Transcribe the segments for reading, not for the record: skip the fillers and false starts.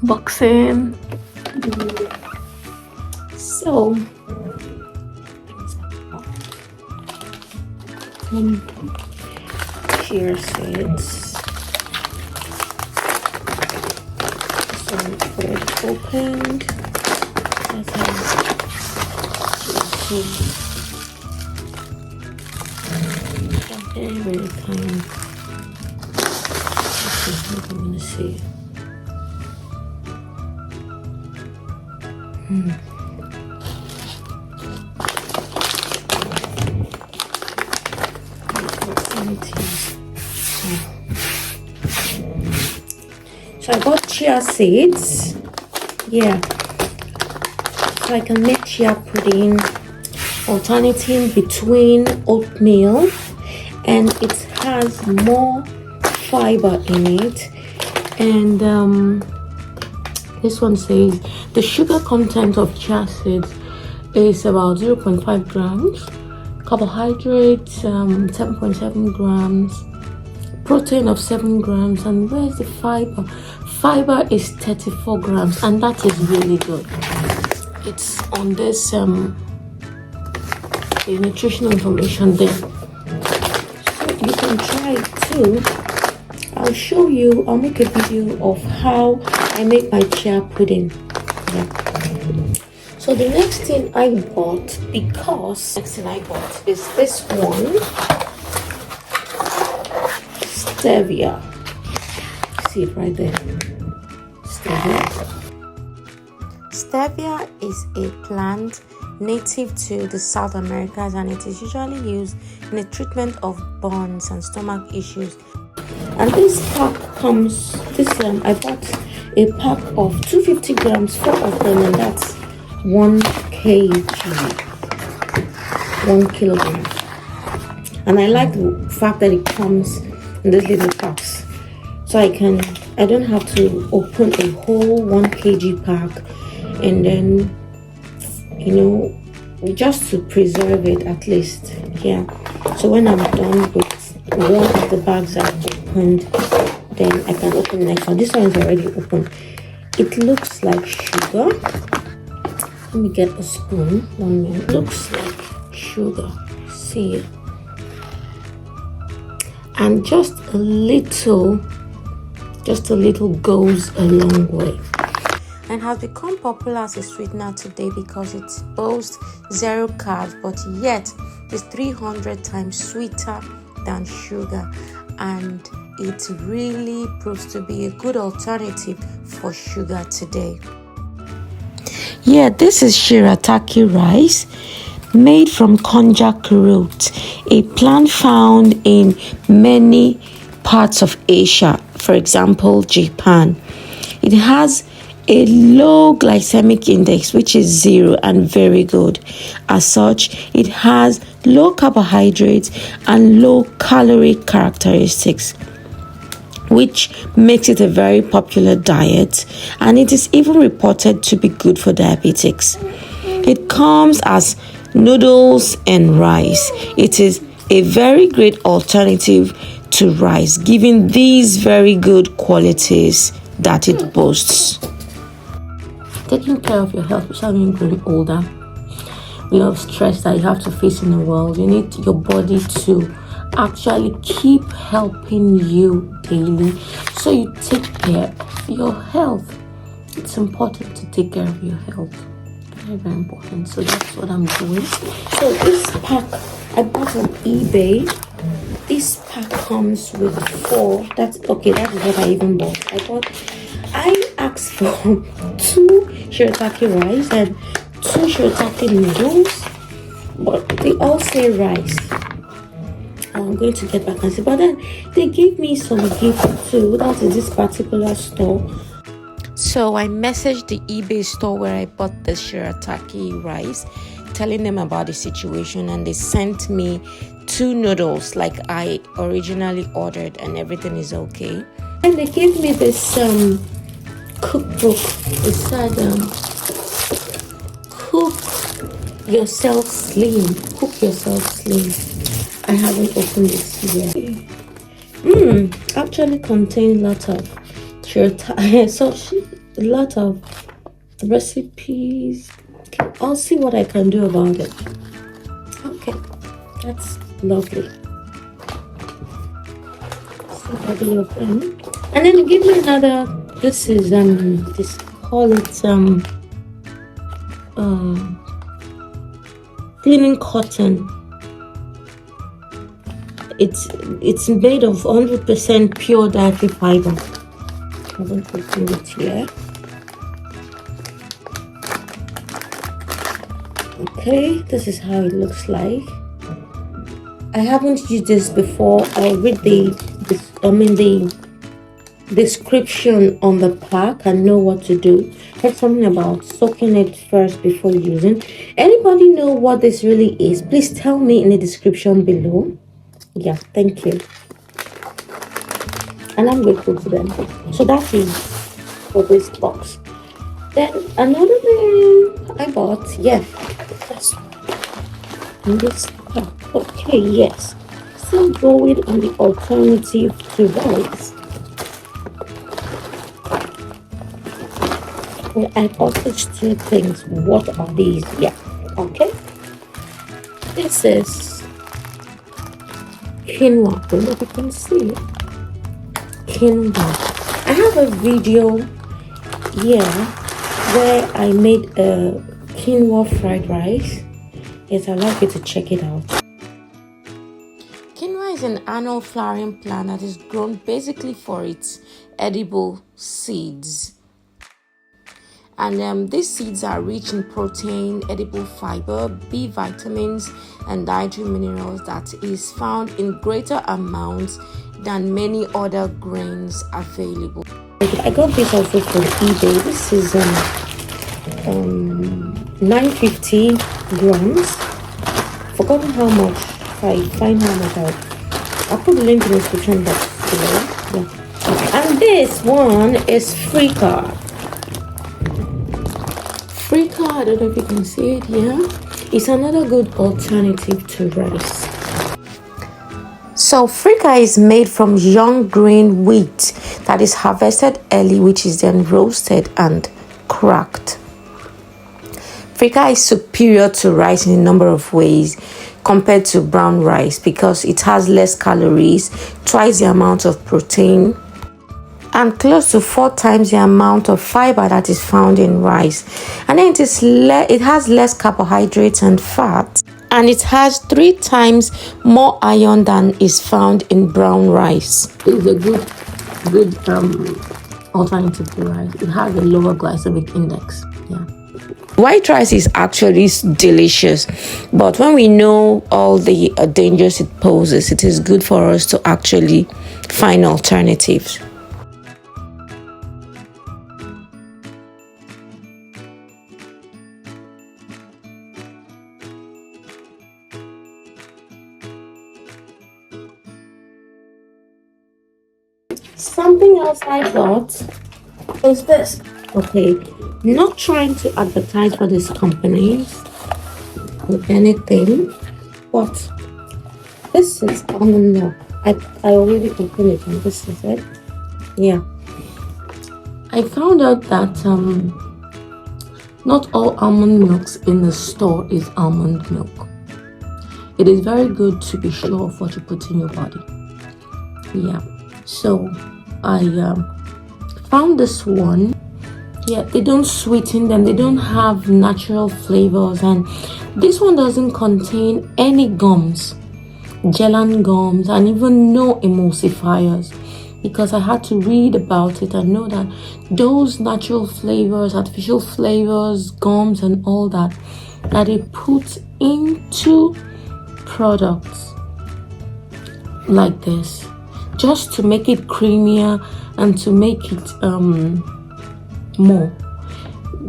Unboxing. So chia seeds. So bread opened. Let's have chia seeds. Very tiny. This is what I'm gonna see. So I got chia seeds. Yeah. So I can make chia pudding, alternating between oatmeal, and it has more fiber in it. And this one says the sugar content of chia seeds is about 0.5 grams, carbohydrates 7.7 grams, protein of 7 grams, and where's the fiber? Fiber is 34 grams, and that is really good. It's on this the nutritional information there, so you can try it too. I'll show you. I'll make a video of how I make my chia pudding. Yeah. So the next thing I bought, is this one, Stevia. See it right there. Stevia is a plant native to the South Americas, and it is usually used in the treatment of burns and stomach issues. And this pack comes, I bought a pack of 250 grams, 4 of them, and that's 1 kg, 1 kilogram. And I like the fact that it comes in these little packs, so I don't have to open a whole 1 kg pack, and then, just to preserve it at least. Yeah. So when I'm done with one of the bags I've opened, then I can open the next one. This one is already open. It looks like sugar. Let me get a spoon. 1 minute. It looks like sugar. See it? And just a little goes a long way, and has become popular as a sweetener today because it boasts 0 carbs, but yet is 300 times sweeter than sugar, and it really proves to be a good alternative for sugar today. Yeah, this is Shirataki rice made from konjac root, a plant found in many parts of Asia, for example, Japan. It has a low glycemic index, which is 0, and very good. As such, it has low carbohydrates and low calorie characteristics, which makes it a very popular diet, and it is even reported to be good for diabetics. It comes as noodles and rice. It is a very great alternative to rice, given these very good qualities that it boasts. Taking care of your health, especially when you're growing older, a lot of stress that you have to face in the world, you need your body to actually keep helping you daily, so you take care of your health. It's important to take care of your health. Very, very important. So that's what I'm doing. So this pack I bought on eBay. This pack comes with 4. That's okay. That is what I even bought. I asked for 2 Shirataki rice and 2 Shirataki noodles, but they all say rice. I'm going to get back and see, but then they gave me some gift too. That is this particular store. So I messaged the eBay store where I bought the Shirataki rice, telling them about the situation, and they sent me 2 noodles like I originally ordered, and everything is okay. And they gave me this cookbook. It said cook yourself slim. I haven't opened this yet. Actually contain lots of shirataki, so a lot of recipes. Okay, I'll see what I can do about it. Okay, that's lovely. So of them. And then give me another. This is this call it cleaning cotton. It's made of 100% pure dietary fiber. I'm going to put it here. Okay, this is how it looks like. I haven't used this before. I'll read the description on the pack and know what to do. There's something about soaking it first before using. Anybody know what this really is? Please tell me in the description below. Yeah, thank you. And I'm grateful to them. So that is for this box. Then another thing I bought, yeah, that's in this pack. Okay, yes. Still going on the alternative to rice. Well, I bought these two things. What are these? Yeah, okay. This is quinoa. I don't know if you can see it. Quinoa. I have a video here where I made a quinoa fried rice. Yes, I'd like you to check it out. Quinoa is an annual flowering plant that is grown basically for its edible seeds. And these seeds are rich in protein, edible fiber, B vitamins, and dietary minerals that is found in greater amounts than many other grains available. I got this also from eBay. This is 950 grams. Forgotten how much. If I find how much, I'll put the link in the description box below. Yeah. And this one is Freekar. Freekar, I don't know if you can see it here. It's another good alternative to rice. So Freekar is made from young grain wheat that is harvested early, which is then roasted and cracked. Freekar is superior to rice in a number of ways compared to brown rice because it has less calories, twice the amount of protein, and close to 4 times the amount of fiber that is found in rice. And then it has less carbohydrates and fat, and it has 3 times more iron than is found in brown rice. It's a good alternative to rice. It has a lower glycemic index. Yeah. White rice is actually delicious, but when we know all the dangers it poses, it is good for us to actually find alternatives. Something else I got is this. Okay, not trying to advertise for these companies or anything, but this is almond milk. I already opened it and this is it. Yeah. I found out that not all almond milks in the store is almond milk. It is very good to be sure of what you put in your body. Yeah. So I found this one. Yeah, they don't sweeten them, they don't have natural flavors, and this one doesn't contain any gums, gellan gums, and even no emulsifiers, because I had to read about it and know that those natural flavors, artificial flavors, gums and all that they put into products like this just to make it creamier and to make it more,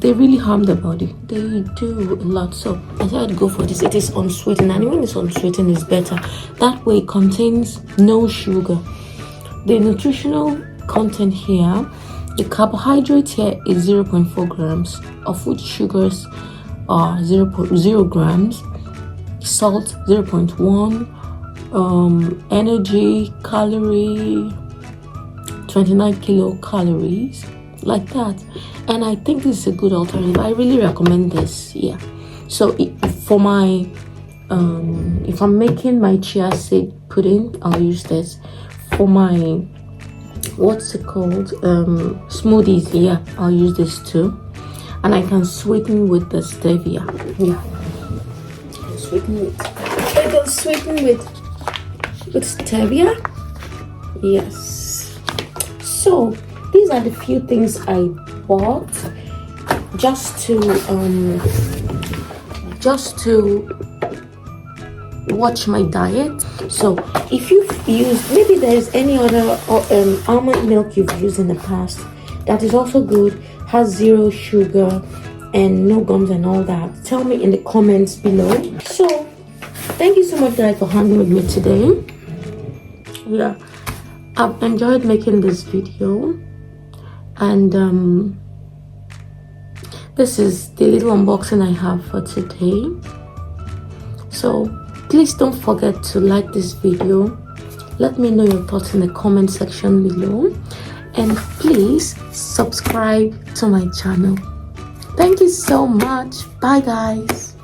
they really harm the body. They do a lot. So I decided to go for this. It is unsweetened, and when it's unsweetened it's better. That way it contains no sugar. The nutritional content here, the carbohydrate here is 0.4 grams, of which sugars are 0.0 grams, salt 0.1, energy calorie 29 kilocalories, like that. And I think this is a good alternative. I really recommend this. Yeah, so for my if I'm making my chia seed pudding, I'll use this. For my what's it called, smoothies, yeah, I'll use this too. And I can sweeten with the stevia. Yeah, I can sweeten with stevia. Yes. So these are the few things I bought just to watch my diet. So if you've used, maybe there's any other almond milk you've used in the past that is also good, has 0 sugar and no gums and all that, tell me in the comments below. So thank you so much, guys, for hanging with me today. Yeah, I've enjoyed making this video, and this is the little unboxing I have for today. So please don't forget to like this video. Let me know your thoughts in the comment section below, and please subscribe to my channel. Thank you so much. Bye, guys.